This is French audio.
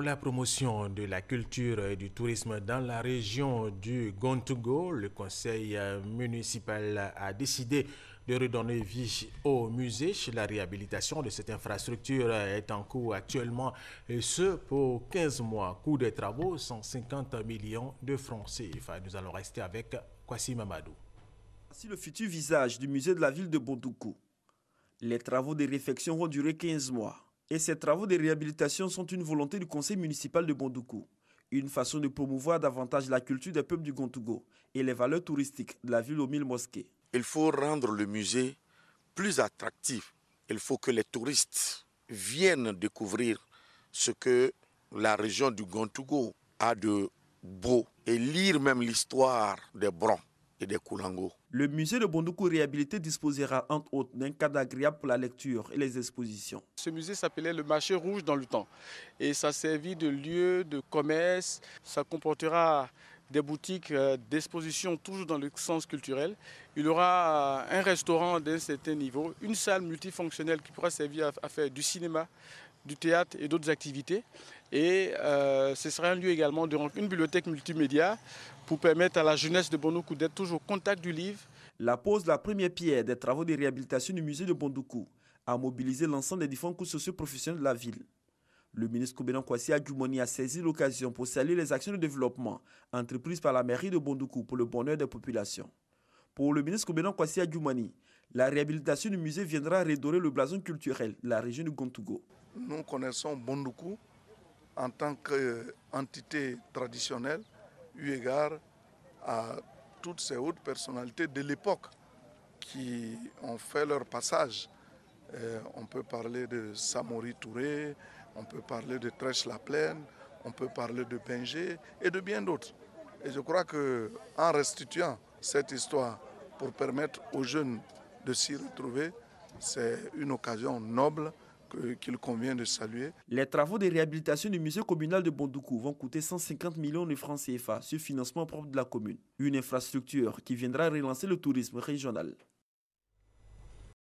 la promotion de la culture et du tourisme dans la région du Gontougo, le conseil municipal a décidé de redonner vie au musée. La réhabilitation de cette infrastructure est en cours actuellement, et ce pour 15 mois. Coût des travaux, 150 millions de francs CFA. Nous allons rester avec Kwasi Mamadou. Voici le futur visage du musée de la ville de Bondoukou. Les travaux de réfection vont durer 15 mois. Et ces travaux de réhabilitation sont une volonté du conseil municipal de Bondoukou. Une façon de promouvoir davantage la culture des peuples du Gontougo et les valeurs touristiques de la ville aux 1000 mosquées. Il faut rendre le musée plus attractif. Il faut que les touristes viennent découvrir ce que la région du Gontougo a de beau et lire même l'histoire des Brons et des Koulango. Le musée de Bondoukou réhabilité disposera entre autres d'un cadre agréable pour la lecture et les expositions. Ce musée s'appelait le marché rouge dans le temps et ça servit de lieu de commerce. Ça comportera des boutiques d'exposition toujours dans le sens culturel. Il y aura un restaurant d'un certain niveau, une salle multifonctionnelle qui pourra servir à faire du cinéma, du théâtre et d'autres activités. Et ce sera un lieu également de une bibliothèque multimédia pour permettre à la jeunesse de Bondoukou d'être toujours au contact du livre. La pose de la première pierre des travaux de réhabilitation du musée de Bondoukou a mobilisé l'ensemble des différents couches socio-professionnels de la ville. Le ministre Kobena Kwasi Adjoumani a saisi l'occasion pour saluer les actions de développement entreprises par la mairie de Bondoukou pour le bonheur des populations. Pour le ministre Kobena Kwasi Adjoumani, la réhabilitation du musée viendra redorer le blason culturel de la région du Gontougo. Nous connaissons Bondoukou en tant qu'entité traditionnelle, eu égard à toutes ces hautes personnalités de l'époque qui ont fait leur passage. On peut parler de Samori Touré, on peut parler de Trèche-la-Plaine, on peut parler de Benjé et de bien d'autres. Et je crois qu'en restituant cette histoire pour permettre aux jeunes de s'y retrouver, c'est une occasion noble qu'il convient de saluer. Les travaux de réhabilitation du musée communal de Bondoukou vont coûter 150 millions de francs CFA sur financement propre de la commune. Une infrastructure qui viendra relancer le tourisme régional.